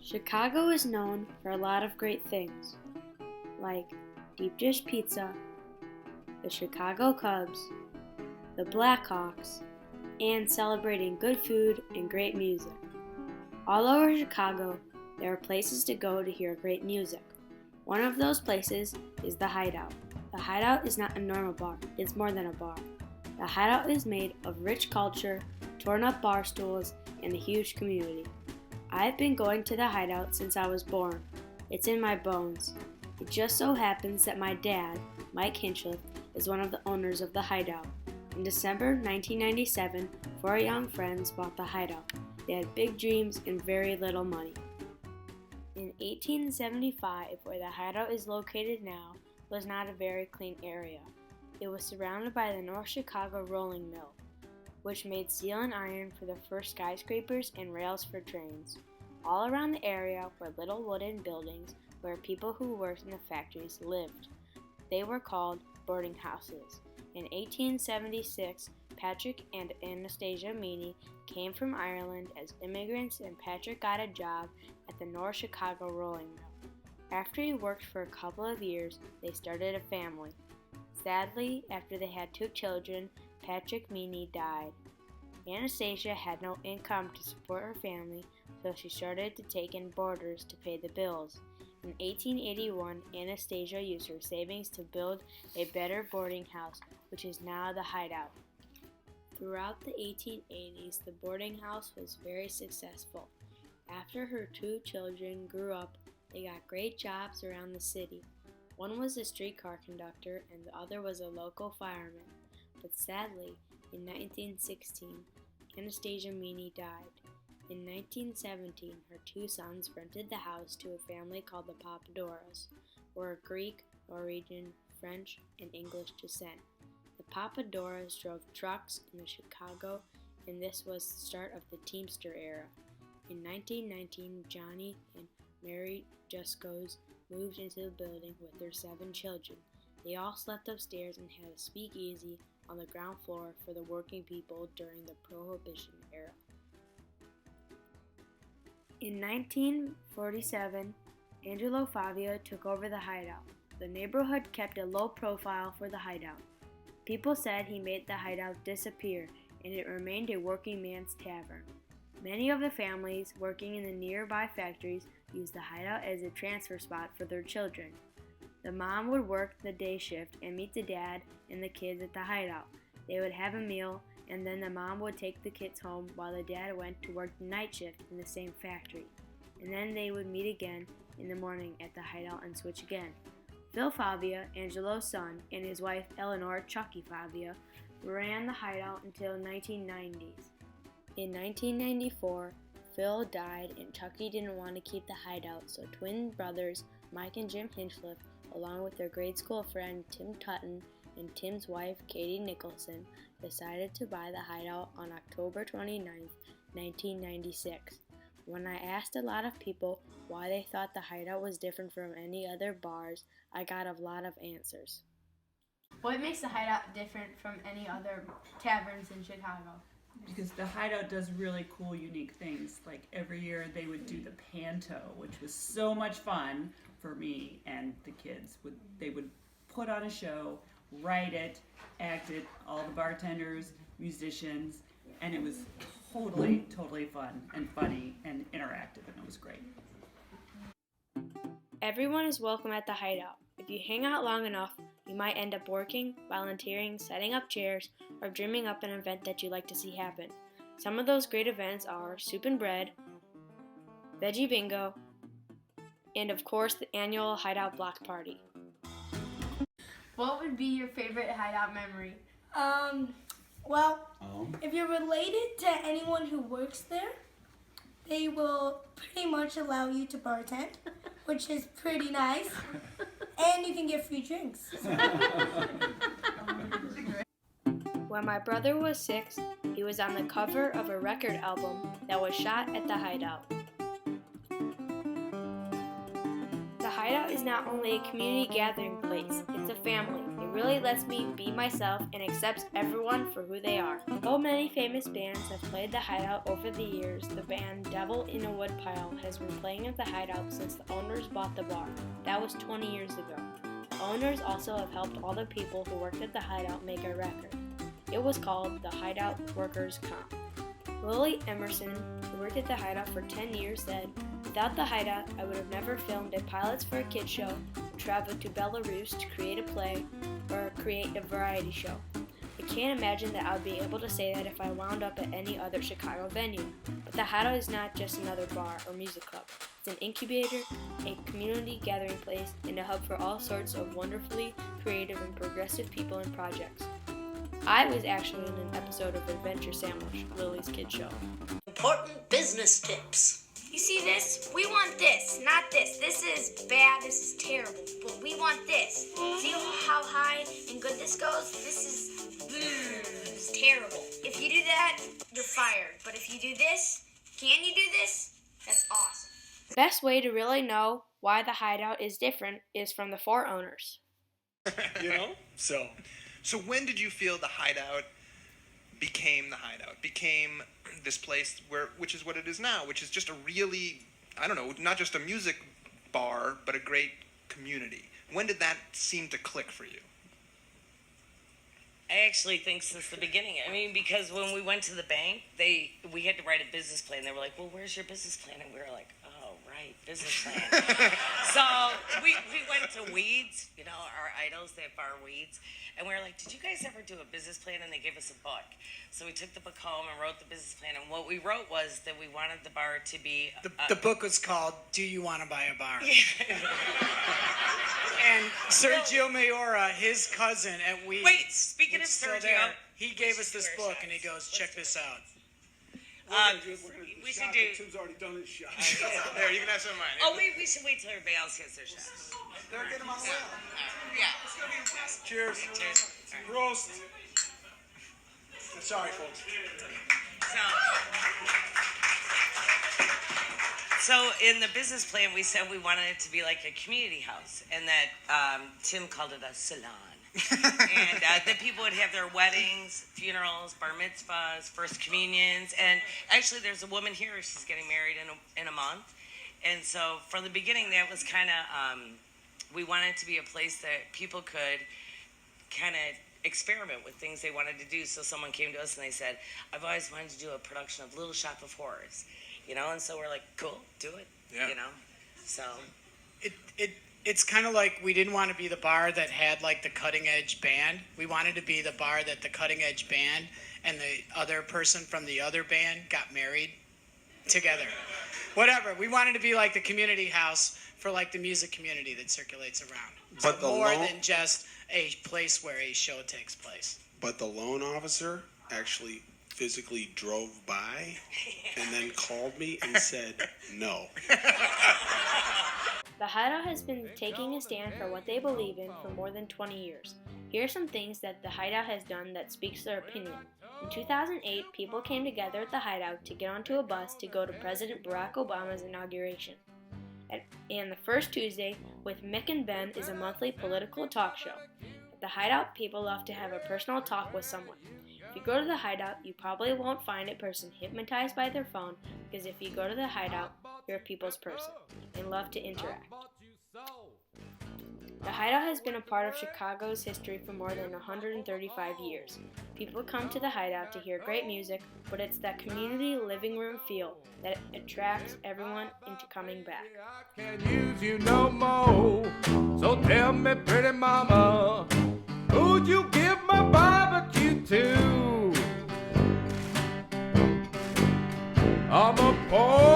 Chicago is known for a lot of great things, like deep dish pizza, the Chicago Cubs, the Blackhawks, and celebrating good food and great music. All over Chicago, there are places to go to hear great music. One of those places is the Hideout. The Hideout is not a normal bar, it's more than a bar. The Hideout is made of rich culture, torn up bar stools, and a huge community. I've been going to the Hideout since I was born. It's in my bones. It just so happens that my dad, Mike Hinchliff, is one of the owners of the Hideout. In December 1997, four young friends bought the Hideout. They had big dreams and very little money. In 1875, where the Hideout is located now, was not a very clean area. It was surrounded by the North Chicago Rolling Mill, which made steel and iron for the first skyscrapers and rails for trains. All around the area were little wooden buildings where people who worked in the factories lived. They were called boarding houses. In 1876, Patrick and Anastasia Meany came from Ireland as immigrants, and Patrick got a job at the North Chicago Rolling Mill. After he worked for a couple of years, they started a family. Sadly, after they had two children, Patrick Meany died. Anastasia had no income to support her family, so she started to take in boarders to pay the bills. In 1881, Anastasia used her savings to build a better boarding house, which is now the Hideout. Throughout the 1880s, the boarding house was very successful. After her two children grew up, they got great jobs around the city. One was a streetcar conductor and the other was a local fireman. But sadly, in 1916, Anastasia Meany died. In 1917, her two sons rented the house to a family called the Papadoras, who were Greek, Norwegian, French, and English descent. The Papadoras drove trucks in Chicago, and this was the start of the Teamster era. In 1919, Johnny and Mary Juskos moved into the building with their 7 children. They all slept upstairs and had a speakeasy on the ground floor for the working people during the Prohibition era. In 1947, Angelo Favia took over the Hideout. The neighborhood kept a low profile for the Hideout. People said he made the Hideout disappear, and it remained a working man's tavern. Many of the families working in the nearby factories used the Hideout as a transfer spot for their children. The mom would work the day shift and meet the dad and the kids at the Hideout. They would have a meal, and then the mom would take the kids home while the dad went to work the night shift in the same factory. And then they would meet again in the morning at the Hideout and switch again. Phil Favia, Angelo's son, and his wife Eleanor Chucky Favia ran the Hideout until the 1990s. In 1994, Phil died and Chucky didn't want to keep the Hideout, so twin brothers Mike and Jim Hinchliff, along with their grade school friend Tim Tutton and Tim's wife Katie Nicholson, decided to buy the Hideout on October 29, 1996. When I asked a lot of people why they thought the Hideout was different from any other bars, I got a lot of answers. What makes the Hideout different from any other taverns in Chicago? Because the Hideout does really cool, unique things. Like every year they would do the panto, which was so much fun for me and the kids. They would put on a show, write it, act it, all the bartenders, musicians, and it was totally fun and funny and interactive, and it was great. Everyone is welcome at the Hideout. If you hang out long enough, you might end up working, volunteering, setting up chairs, or dreaming up an event that you'd like to see happen. Some of those great events are soup and bread, veggie bingo, and of course the annual Hideout Block Party. What would be your favorite Hideout memory? If you're related to anyone who works there, they will pretty much allow you to bartend, which is pretty nice, and you can get free drinks. When my brother was 6, he was on the cover of a record album that was shot at the Hideout. The Hideout is not only a community gathering place, it's a family. It really lets me be myself and accepts everyone for who they are. Though many famous bands have played the Hideout over the years, the band Devil in a Woodpile has been playing at the Hideout since the owners bought the bar. That was 20 years ago. The owners also have helped all the people who worked at the Hideout make a record. It was called the Hideout Workers' Comp. Lily Emerson, who worked at the Hideout for 10 years, said, "Without the Hideout, I would have never filmed a pilots for a kids show, traveled to Belarus to create a play, or create a variety show. I can't imagine that I would be able to say that if I wound up at any other Chicago venue. But the Hideout is not just another bar or music club. It's an incubator, a community gathering place, and a hub for all sorts of wonderfully creative and progressive people and projects." I was actually in an episode of Adventure Sandwich, Lily's kids show. Important business tips. You see this? We want this, not this. This is bad, this is terrible, but we want this. See how high and good this goes? This is terrible. If you do that, you're fired. But if you do this, can you do this? That's awesome. The best way to really know why the Hideout is different is from the 4 owners. You know? So when did you feel the Hideout became the Hideout? Became this place which is what it is now, which is just a really, I don't know, not just a music bar, but a great community. When did that seem to click for you? I actually think since the beginning. I mean, because when we went to the bank, we had to write a business plan. They were like, "Well, where's your business plan?" And we were like, "Oh, right, business plan." So we went to Weeds, you know, our idols, they have bar Weeds. And we were like, "Did you guys ever do a business plan?" And they gave us a book. So we took the book home and wrote the business plan. And what we wrote was that we wanted the bar to be... The book was called Do You Want to Buy a Bar? And Sergio Mayora, his cousin at Weeds. Wait, speaking of Sergio... He gave us this book and he goes, "Check this out." We should do... Tim's already done his shot. There, you can have some of mine. Oh, we should wait till everybody else gets their shots. They're getting them on the way. Yeah. Cheers. Cheers. Prost. Sorry, folks. So in the business plan, we said we wanted it to be like a community house, and that Tim called it a salon. And that people would have their weddings, funerals, bar mitzvahs, first communions, and actually there's a woman here, she's getting married in a month. And so from the beginning, that was kind of, we wanted it to be a place that people could kind of experiment with things they wanted to do. So someone came to us and they said, "I've always wanted to do a production of Little Shop of Horrors," you know, and so we're like, "Cool, do it," you know, so. It's kind of like we didn't want to be the bar that had like the cutting edge band. We wanted to be the bar that the cutting edge band and the other person from the other band got married together. Whatever. We wanted to be like the community house for like the music community that circulates around. But so more than just a place where a show takes place. But the loan officer actually physically drove by and then called me and said no. The Hideout has been taking a stand for what they believe in for more than 20 years. Here are some things that the Hideout has done that speaks their opinion. In 2008, people came together at the Hideout to get onto a bus to go to President Barack Obama's inauguration. And the first Tuesday with Mick and Ben is a monthly political talk show. At the Hideout, people love to have a personal talk with someone. If you go to the Hideout, you probably won't find a person hypnotized by their phone, because if you go to the Hideout, you're a people's person and love to interact. The Hideout has been a part of Chicago's history for more than 135 years. People come to the Hideout to hear great music, but it's that community living room feel that attracts everyone into coming back. I can't use you no more, so tell me, pretty mama, who'd you give my barbecue to? I'm a poor